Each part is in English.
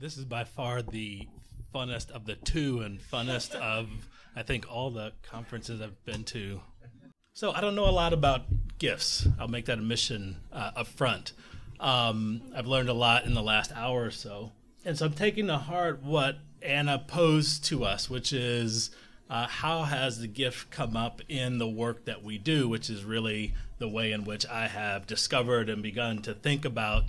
This is by far the funnest of the two and funnest of, I think, all the conferences I've been to. So I don't know a lot about GIFs. I'll make that admission up front. I've learned a lot in the last hour or so. And so I'm taking to heart what Anna posed to us, which is how has the GIF come up in the work that we do, which is really the way in which I have discovered and begun to think about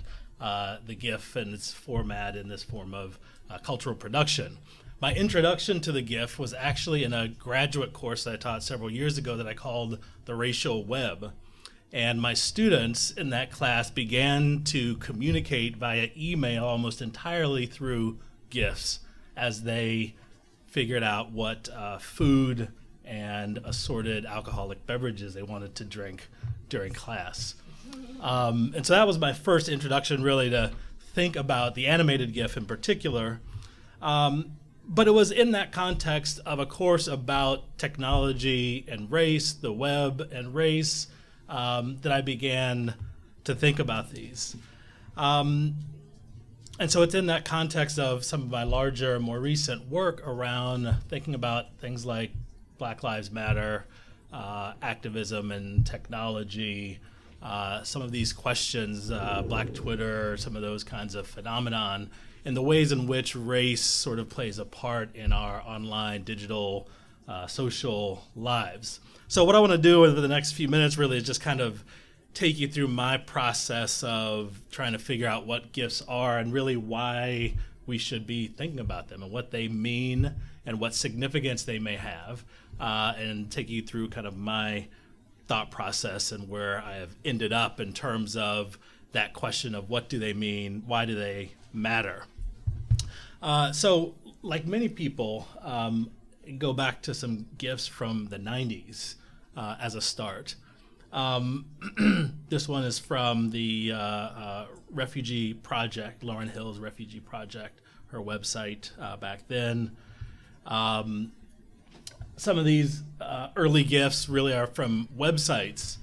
the GIF and its format in this form of cultural production. My introduction to the GIF was actually in a graduate course that I taught several years ago that I called The Racial Web. And my students in that class began to communicate via email almost entirely through GIFs as they figured out what food and assorted alcoholic beverages they wanted to drink during class. And so that was my first introduction really to think about the animated GIF in particular. But it was in that context of a course about technology and race, the web and race, that I began to think about these. And so it's in that context of some of my larger, more recent work around thinking about things like Black Lives Matter, activism and technology, some of these questions, Black Twitter, some of those kinds of phenomenon, and the ways in which race sort of plays a part in our online, digital, social lives. So what I want to do over the next few minutes really is just kind of take you through my process of trying to figure out what GIFs are and really why we should be thinking about them and what they mean and what significance they may have, and take you through kind of my thought process and where I have ended up in terms of that question of what do they mean, why do they matter. So like many people, go back to some GIFs from the 90s as a start. This one is from the Refugee Project, Lauryn Hill's Refugee Project, her website back then. Some of these early GIFs really are from websites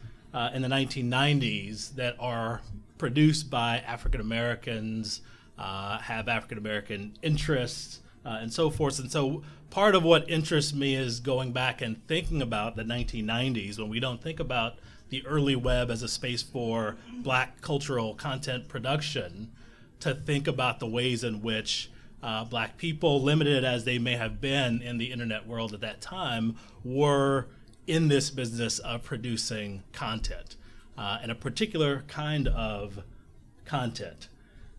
in the 1990s that are produced by African Americans, have African American interests, and so forth. And so part of what interests me is going back and thinking about the 1990s when we don't think about the early web as a space for Black cultural content production, to think about the ways in which Black people, limited as they may have been in the internet world at that time, were in this business of producing content, and a particular kind of content.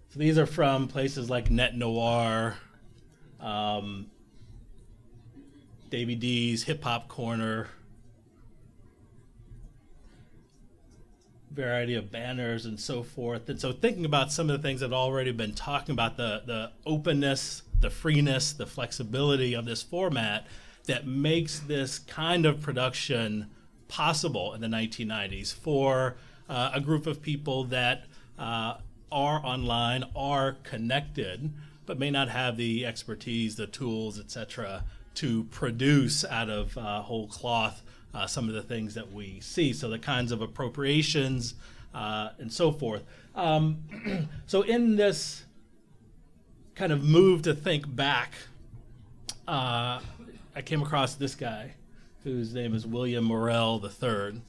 So these are from places like Net Noir, Davey D's Hip Hop Corner, variety of banners and so forth. And so thinking about some of the things I've already been talking about, the openness, the freeness, the flexibility of this format that makes this kind of production possible in the 1990s for a group of people that are online, are connected, but may not have the expertise, the tools, etc., to produce out of whole cloth some of the things that we see. So the kinds of appropriations and so forth. So in this kind of move to think back, I came across this guy whose name is William Morrell III.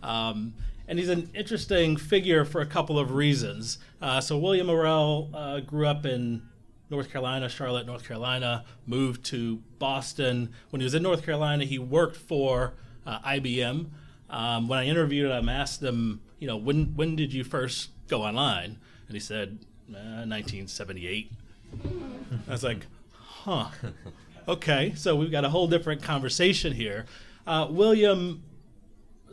And he's an interesting figure for a couple of reasons. So William Morrell grew up in North Carolina, Charlotte, North Carolina, moved to Boston. When he was in North Carolina, he worked for IBM. When I interviewed him, I asked him, when did you first go online? And he said, 1978. I was like, huh. Okay, so we've got a whole different conversation here. William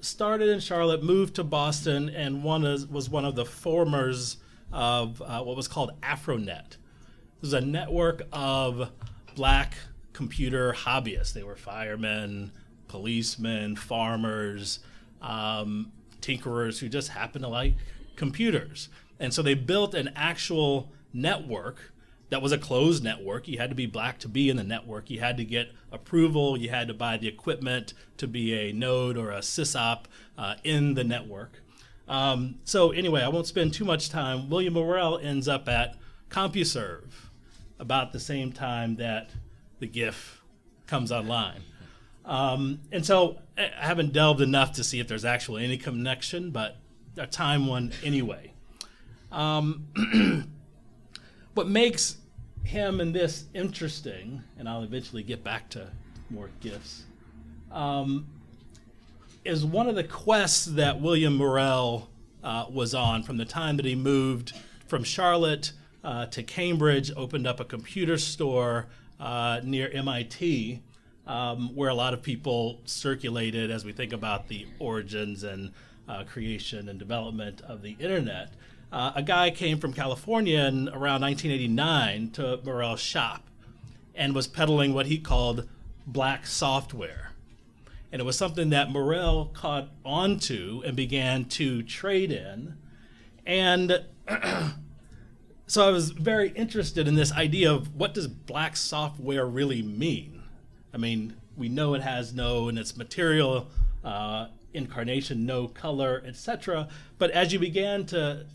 started in Charlotte, moved to Boston, and was one of the formers of what was called AfroNet. It was a network of Black computer hobbyists. They were firemen, policemen, farmers, tinkerers who just happened to like computers. And so they built an actual network that was a closed network. You had to be Black to be in the network. You had to get approval. You had to buy the equipment to be a node or a sysop in the network. So anyway, I won't spend too much time. William Morrell ends up at CompuServe. about the same time that the GIF comes online. And so I haven't delved enough to see if there's actually any connection, but a time one anyway. What makes him and this interesting, and I'll eventually get back to more GIFs, is one of the quests that William Morel was on from the time that he moved from Charlotte to Cambridge, opened up a computer store near MIT, where a lot of people circulated as we think about the origins and creation and development of the internet. A guy came from California in around 1989 to Morel's shop and was peddling what he called black software. And it was something that Morel caught onto and began to trade in. And so I was very interested in this idea of what does black software really mean? I mean, we know it has no, in its material incarnation, no color, etc. But as you begin to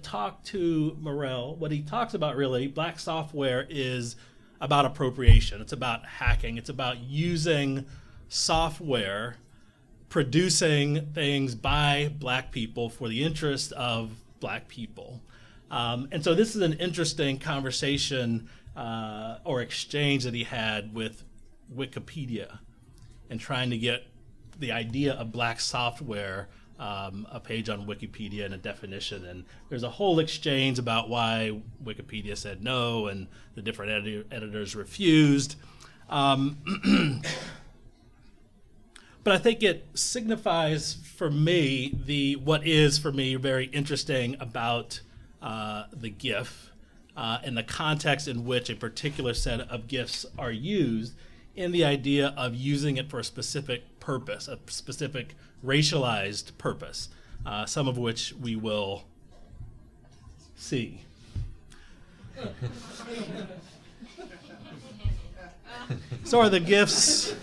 talk to Morel, what he talks about really, black software is about appropriation. It's about hacking. It's about using software, producing things by black people for the interest of black people. And so this is an interesting conversation or exchange that he had with Wikipedia and trying to get the idea of black software, a page on Wikipedia and a definition. And there's a whole exchange about why Wikipedia said no and the different editors refused. But I think it signifies for me what is for me very interesting about the GIF and the context in which a particular set of GIFs are used, in the idea of using it for a specific purpose, a specific racialized purpose, some of which we will see. So are the GIFs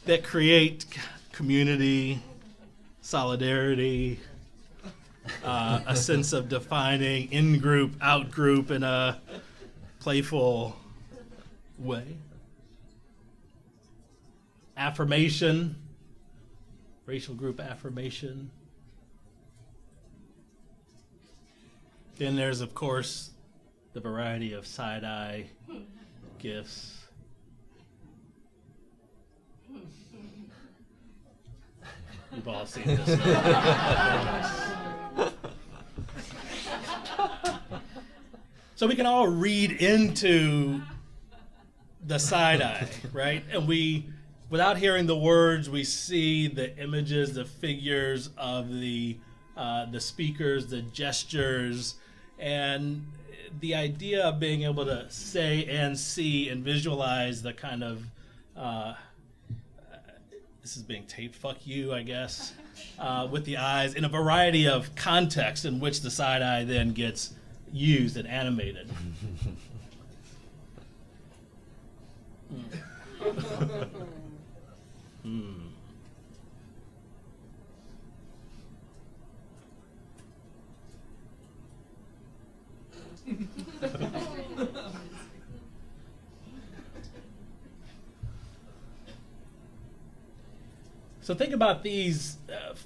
that create community, solidarity, a sense of defining in-group, out-group in a playful way. Affirmation, racial group affirmation. Then there's, of course, the variety of side-eye GIFs. You've all seen this. So we can all read into the side-eye, right? And we, without hearing the words, we see the images, the figures of the speakers, the gestures, and the idea of being able to say and see and visualize the kind of this is being taped, fuck you, I guess, with the eyes in a variety of contexts in which the side-eye then gets used and animated. So think about these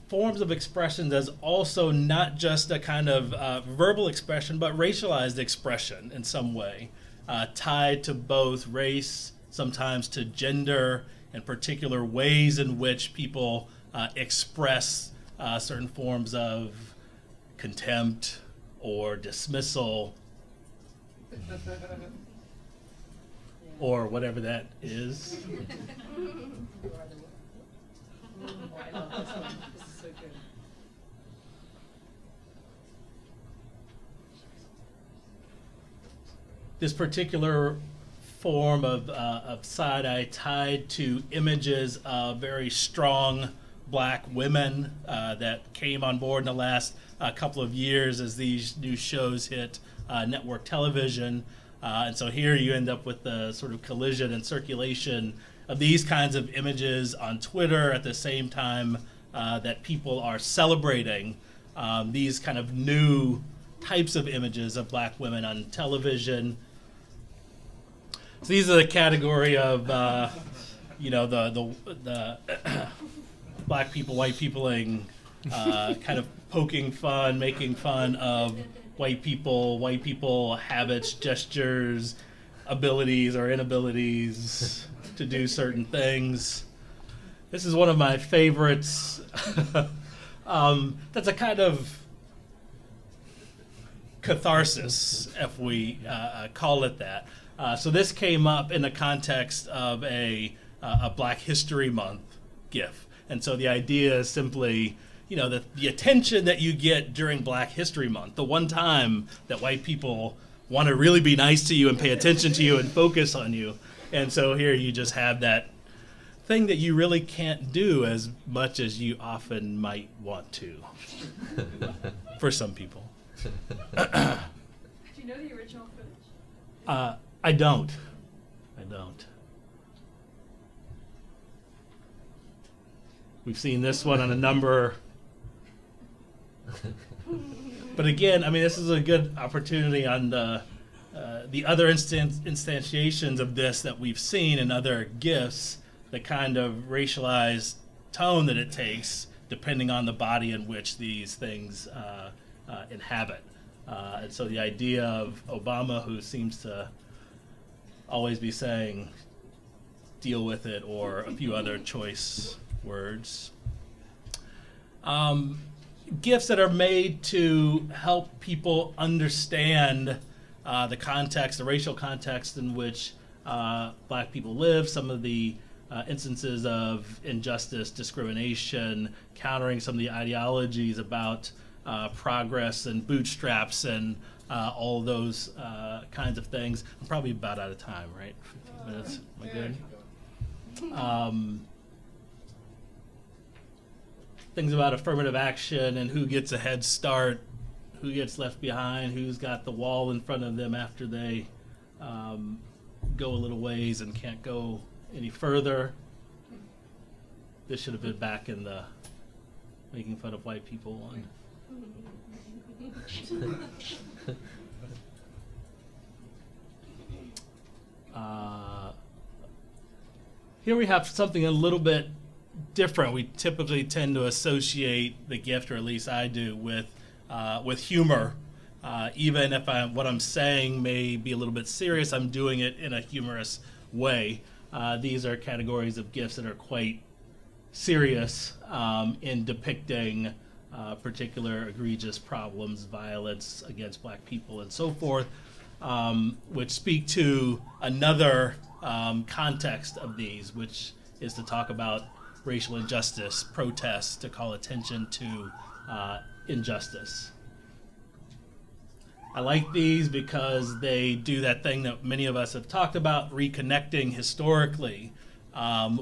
forms of expressions as also not just a kind of verbal expression, but racialized expression in some way, tied to both race, sometimes to gender, and particular ways in which people express certain forms of contempt or dismissal or whatever that is. I love this one. This is so good. This particular form of side-eye tied to images of very strong black women that came on board in the last couple of years as these new shows hit network television. And so here you end up with the sort of collision and circulation of these kinds of images on Twitter at the same time that people are celebrating these kind of new types of images of black women on television. So these are the category of, the black people, white peopling, kind of poking fun, making fun of white people habits, gestures, abilities or inabilities to do certain things. This is one of my favorites. That's a kind of catharsis, if we call it that. So this came up in the context of a Black History Month GIF. And so the idea is simply, the attention that you get during Black History Month, the one time that white people want to really be nice to you and pay attention to you and focus on you. And so here you just have that thing that you really can't do as much as you often might want to, for some people. Do you know the original footage? I don't. We've seen this one on a number. But again, I mean, this is a good opportunity on the other instantiations of this that we've seen in other GIFs, the kind of racialized tone that it takes depending on the body in which these things inhabit. And so the idea of Obama, who seems to always be saying, deal with it, or a few other choice words. GIFs that are made to help people understand the context, the racial context in which black people live, some of the instances of injustice, discrimination, countering some of the ideologies about progress and bootstraps and all of those kinds of things. I'm probably about out of time, right? 15 minutes. Am I good? Things about affirmative action and who gets a head start, who gets left behind, who's got the wall in front of them after they go a little ways and can't go any further. This should have been back in the making fun of white people one. Here we have something a little bit different. We typically tend to associate the gift, or at least I do, with humor. Even if what I'm saying may be a little bit serious, I'm doing it in a humorous way. These are categories of gifts that are quite serious in depicting particular egregious problems, violence against black people, and so forth, which speak to another context of these, which is to talk about racial injustice, protests, to call attention to injustice. I like these because they do that thing that many of us have talked about, reconnecting historically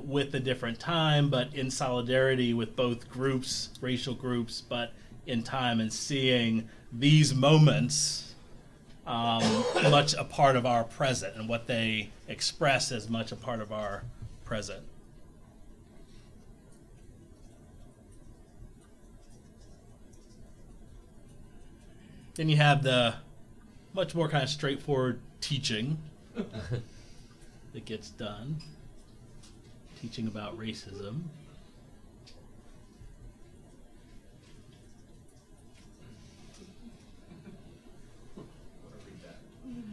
with a different time, but in solidarity with both groups, racial groups, but in time, and seeing these moments much a part of our present, and what they express as much a part of our present. Then you have the much more kind of straightforward teaching that gets done. Teaching about racism.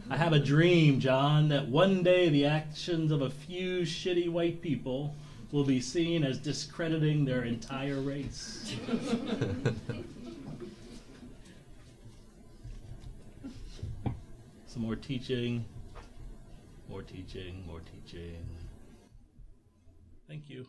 I have a dream, John, that one day the actions of a few shitty white people will be seen as discrediting their entire race. Some more teaching, more teaching, more teaching. Thank you.